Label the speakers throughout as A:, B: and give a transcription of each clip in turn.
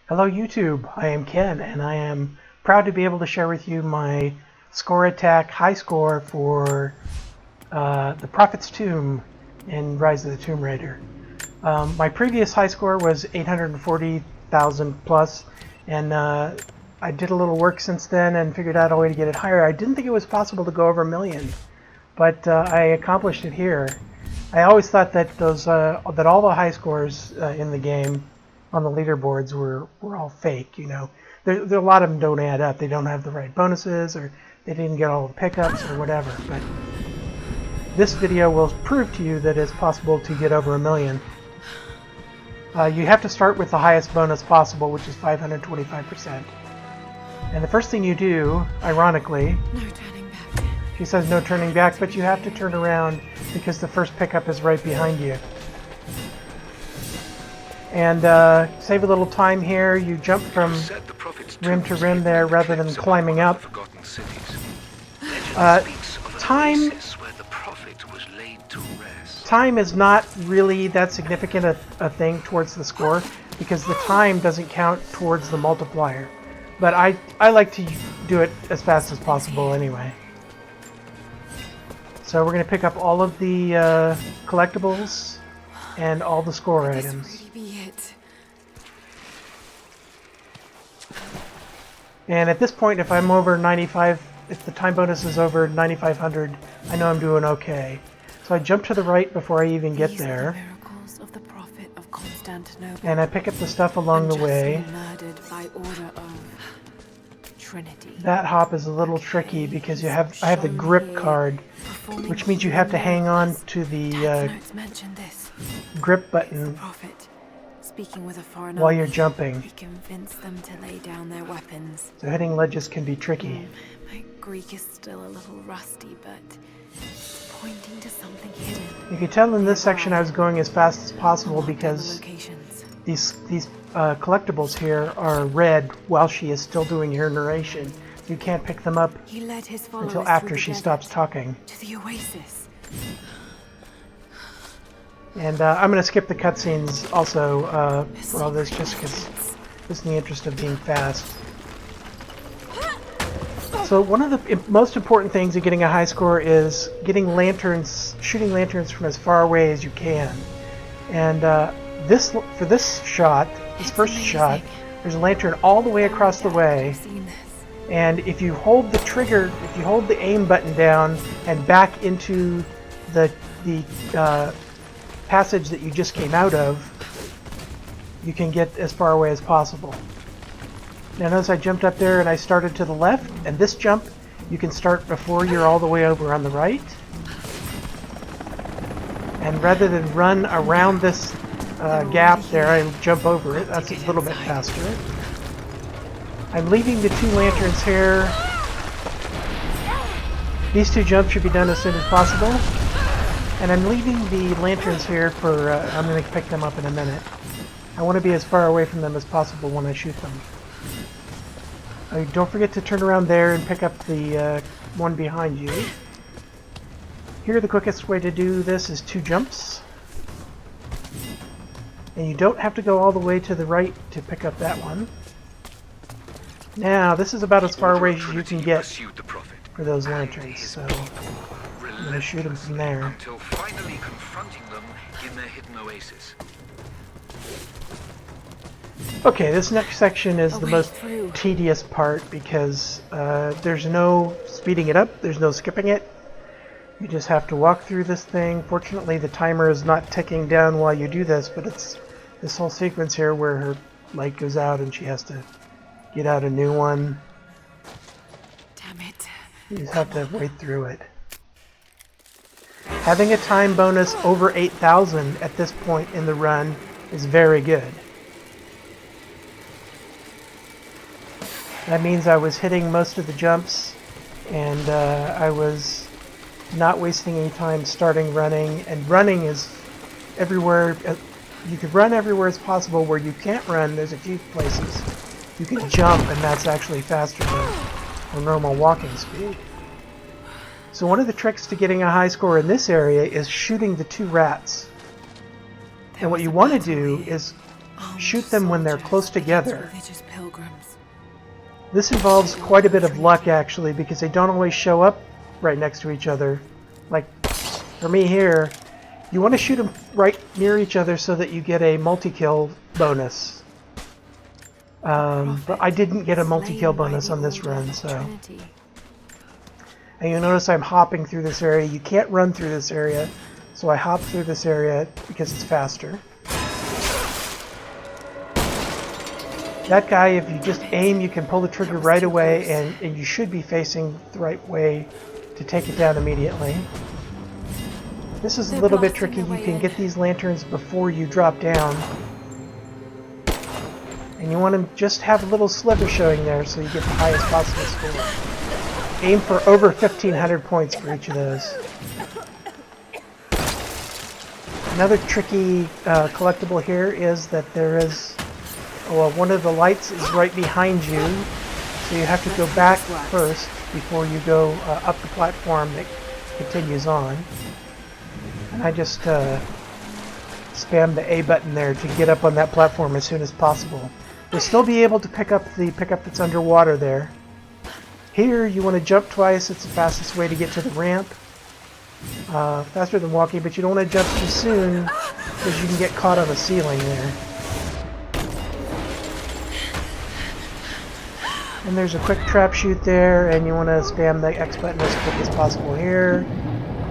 A: Hello YouTube, I am Ken and I am proud to be able to share with you my score attack high score for the Prophet's Tomb in Rise of the Tomb Raider. My previous high score was 840,000 plus, and I did a little work since then and figured out a way to get it higher. I didn't think it was possible to go over 1,000,000, but I accomplished it here. I always thought that that all the high scores in the game on the leaderboards were all fake. You know, there a lot of them don't add up. They don't have the right bonuses, or they didn't get all the pickups, or whatever. But this video will prove to you that it's possible to get over 1,000,000. You have to start with the highest bonus possible, which is 525%. And the first thing you do, ironically,
B: no turning back.
A: She says no turning back, but you have to turn around because the first pickup is right behind you. And save a little time here. You jump from rim to rim there rather than climbing up. Time is not really that significant a thing towards the score because the time doesn't count towards the multiplier. But I like to do it as fast as possible anyway. So we're going to pick up all of the collectibles and all the score items. And at this point, if I'm over 95, if the time bonus is over 9,500, I know I'm doing okay. So I jump to the right before I even get there. And I pick up the stuff along the way. That hop is a little tricky because I have the grip card, which means you have to hang on to the grip button while you're jumping. So hitting ledges can be tricky.
B: My Greek is still a little rusty, but pointing to something hidden.
A: You can tell in this section I was going as fast as possible because these collectibles here are red while she is still doing her narration. You can't pick them up until after she stops talking.
B: To the oasis.
A: And I'm going to skip the cutscenes also for all this, just because it's in the interest of being fast. So one of the most important things of getting a high score is getting lanterns, shooting lanterns from as far away as you can. And for this first shot, there's a lantern all the way across the way. And if you hold the trigger, if you hold the aim button down and back into the passage that you just came out of, you can get as far away as possible. Now notice I jumped up there and I started to the left, and this jump you can start before you're all the way over on the right. And rather than run around this gap there, I jump over it. That's a little bit faster. I'm leaving the two lanterns here. These two jumps should be done as soon as possible. And I'm leaving the lanterns here for, I'm going to pick them up in a minute. I want to be as far away from them as possible when I shoot them. Don't forget to turn around there and pick up the one behind you. Here, the quickest way to do this is 2 jumps. And you don't have to go all the way to the right to pick up that one. Now, this is about as far away as you can get for those lanterns, so I'm going to shoot them from there.
C: Until finally confronting them in their hidden oasis.
A: Okay, this next section is the most tedious part because there's no speeding it up, there's no skipping it. You just have to walk through this thing. Fortunately, the timer is not ticking down while you do this, but it's this whole sequence here where her light goes out and she has to get out a new one.
B: Damn it.
A: You just have to wait through it. Having a time bonus over 8,000 at this point in the run is very good. That means I was hitting most of the jumps, and I was not wasting any time starting running. And running is everywhere. You can run everywhere as possible. Where you can't run, there's a few places you can jump, and that's actually faster than a normal walking speed. So one of the tricks to getting a high score in this area is shooting the 2 rats. And what you want to do is shoot them when they're close together.
B: Religious pilgrims.
A: This involves quite a bit of luck, actually, because they don't always show up right next to each other. Like, for me here, you want to shoot them right near each other so that you get a multi-kill bonus. But I didn't get a multi-kill bonus on this run, so... And you'll notice I'm hopping through this area. You can't run through this area, so I hop through this area because it's faster. That guy, if you just aim, you can pull the trigger right away, and you should be facing the right way to take it down immediately. This is a little bit tricky. You can get these lanterns before you drop down. And you want to just have a little sliver showing there so you get the highest possible score. Aim for over 1,500 points for each of those. Another tricky collectible here is that there is... Well, one of the lights is right behind you, so you have to go back first before you go up the platform that continues on. And I just spam the A button there to get up on that platform as soon as possible. You'll still be able to pick up the pickup that's underwater there. Here, you want to jump twice. It's the fastest way to get to the ramp. Faster than walking, but you don't want to jump too soon because you can get caught on the ceiling there. And there's a quick trap shoot there, and you want to spam the X button as quick as possible here.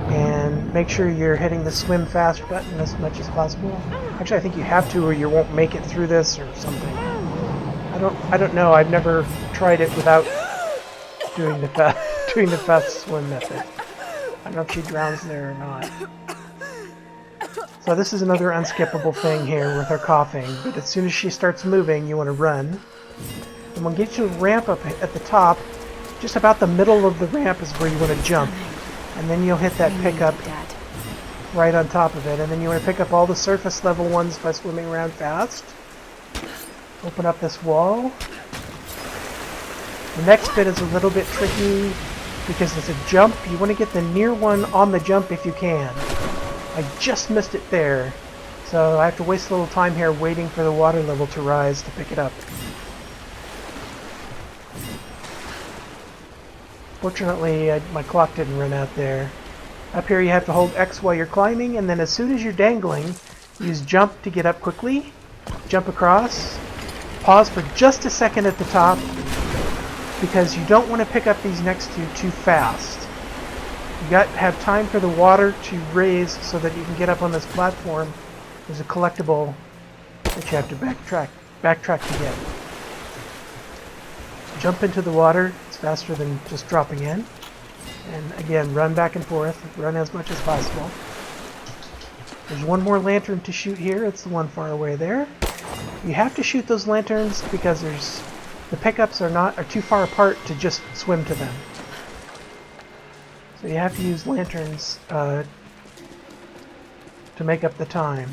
A: And make sure you're hitting the swim fast button as much as possible. Actually, I think you have to or you won't make it through this or something. I don't know. I've never tried it without doing the fast swim method. I don't know if she drowns there or not. So this is another unskippable thing here with her coughing. But as soon as she starts moving, you want to run. And we'll get you a ramp up at the top. Just about the middle of the ramp is where you want to jump. And then you'll hit that pickup right on top of it. And then you want to pick up all the surface level ones by swimming around fast. Open up this wall. The next bit is a little bit tricky because it's a jump. You want to get the near one on the jump if you can. I just missed it there. So I have to waste a little time here waiting for the water level to rise to pick it up. Fortunately, my clock didn't run out there. Up here you have to hold X while you're climbing, and then as soon as you're dangling, use jump to get up quickly. Jump across. Pause for just a second at the top, because you don't want to pick up these next two too fast. You got to have time for the water to raise so that you can get up on this platform. There's a collectible that you have to backtrack to get. Jump into the water. It's faster than just dropping in. And again, run back and forth. Run as much as possible. There's one more lantern to shoot here. It's the one far away there. You have to shoot those lanterns because the pickups are too far apart to just swim to them. So you have to use lanterns to make up the time.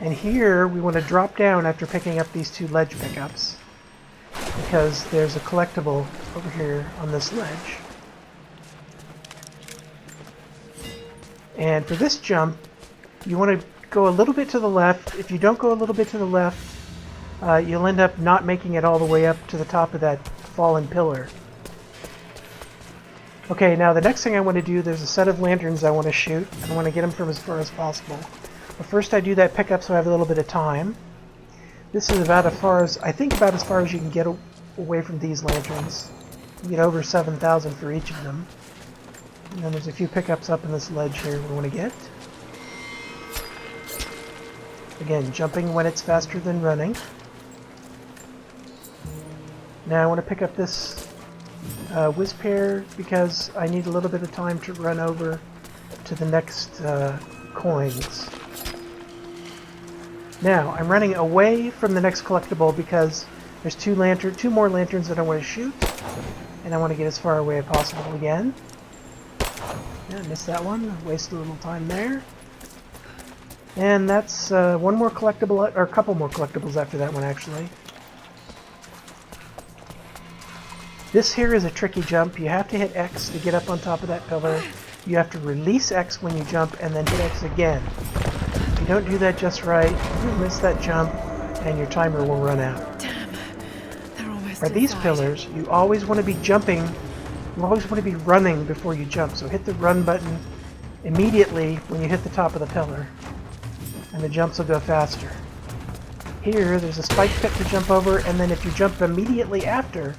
A: And here we want to drop down after picking up these two ledge pickups, because there's a collectible over here on this ledge. And for this jump, you want to go a little bit to the left. If you don't go a little bit to the left, you'll end up not making it all the way up to the top of that fallen pillar. Okay, now the next thing I want to do, there's a set of lanterns I want to shoot, and I want to get them from as far as possible. But first I do that pickup so I have a little bit of time. This is about as far as you can get away from these lanterns. You get over 7,000 for each of them. And then there's a few pickups up in this ledge here we want to get. Again, jumping when it's faster than running. Now I want to pick up this whiz pair because I need a little bit of time to run over to the next coins. Now I'm running away from the next collectible because there's two more lanterns that I want to shoot, and I want to get as far away as possible again. Yeah, I missed that one. I wasted a little time there. And that's one more collectible, or a couple more collectibles after that one, actually. This here is a tricky jump. You have to hit X to get up on top of that pillar. You have to release X when you jump, and then hit X again. If you don't do that just right, you miss that jump, and your timer will run out.
B: Damn, they're almost
A: For these
B: inside.
A: pillars, you always want to be jumping. You always want to be running before you jump. So hit the run button immediately when you hit the top of the pillar, and the jumps will go faster. Here, there's a spike pit to jump over, and then if you jump immediately after,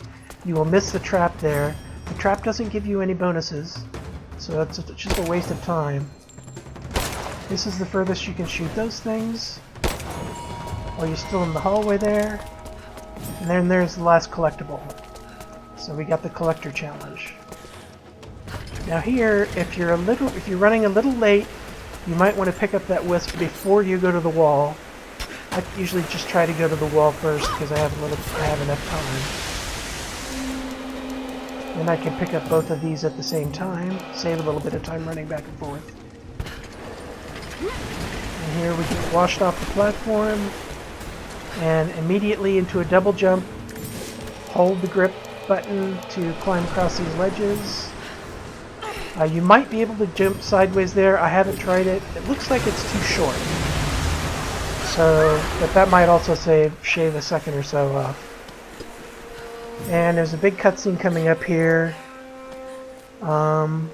A: you will miss the trap there. The trap doesn't give you any bonuses, so it's just a waste of time. This is the furthest you can shoot those things while you're still in the hallway there. And then there's the last collectible. So we got the collector challenge. Now here, if you're running a little late, you might want to pick up that wisp before you go to the wall. I usually just try to go to the wall first because I have enough time. Then I can pick up both of these at the same time, save a little bit of time running back and forth. And here we get washed off the platform, and immediately into a double jump. Hold the grip button to climb across these ledges. You might be able to jump sideways there. I haven't tried it. It looks like it's too short. So, but that might also shave a second or so off. And there's a big cutscene coming up here. I'm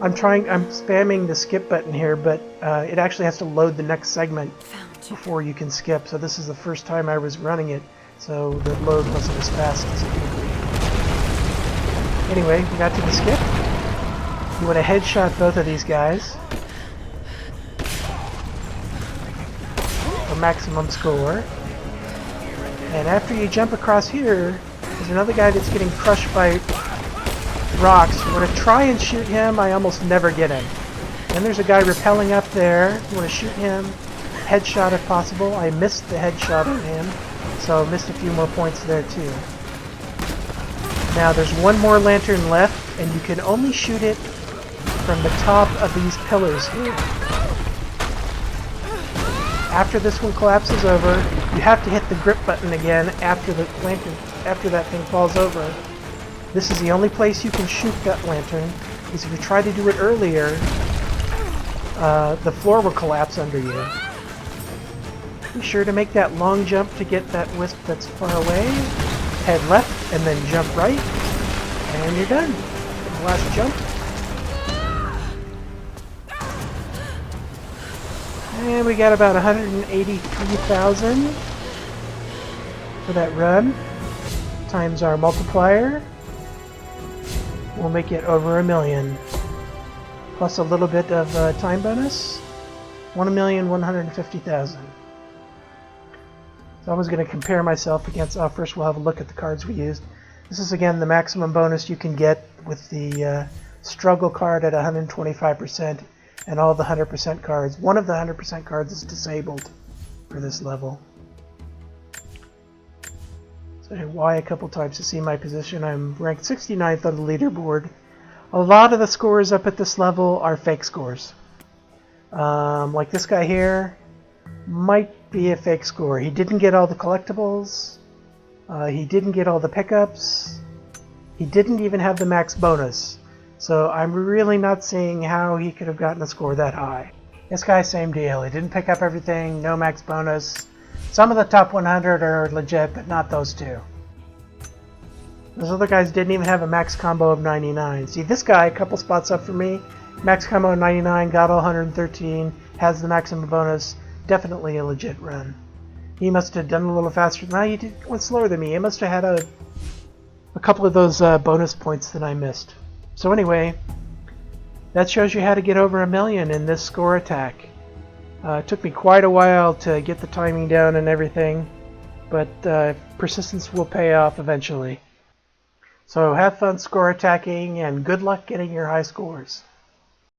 A: spamming the skip button here, but it actually has to load the next segment before you can skip. So this is the first time I was running it, so the load wasn't as fast as it could be. Anyway, we got to the skip. You want to headshot both of these guys for maximum score. And after you jump across here, there's another guy that's getting crushed by rocks. You want to try and shoot him. I almost never get him. Then there's a guy rappelling up there. You want to shoot him. Headshot if possible. I missed the headshot on him, so missed a few more points there too. Now there's one more lantern left, and you can only shoot it from the top of these pillars here. After this one collapses over, you have to hit the grip button again after the lantern, after that thing falls over. This is the only place you can shoot that lantern, because if you try to do it earlier, the floor will collapse under you. Be sure to make that long jump to get that wisp that's far away. Head left, and then jump right, and you're done. The last jump. And we got about 183,000 for that run, times our multiplier. We'll make it over 1 million, plus a little bit of time bonus, 1,150,000. So I was going to compare myself against, first we'll have a look at the cards we used. This is again the maximum bonus you can get with the struggle card at 125%. And all the 100% cards. One of the 100% cards is disabled for this level. So I Y a couple times to see my position. I'm ranked 69th on the leaderboard. A lot of the scores up at this level are fake scores. Like this guy here might be a fake score. He didn't get all the collectibles. He didn't get all the pickups. He didn't even have the max bonus. So I'm really not seeing how he could have gotten a score that high. This guy, same deal. He didn't pick up everything, no max bonus. Some of the top 100 are legit, but not those two. Those other guys didn't even have a max combo of 99. See, this guy, a couple spots up for me, max combo of 99, got all 113, has the maximum bonus. Definitely a legit run. He must have done a little faster. No, he went slower than me. He must have had a couple of those bonus points that I missed. So anyway, that shows you how to get over 1 million in this score attack. It took me quite a while to get the timing down and everything, but persistence will pay off eventually. So have fun score attacking, and good luck getting your high scores.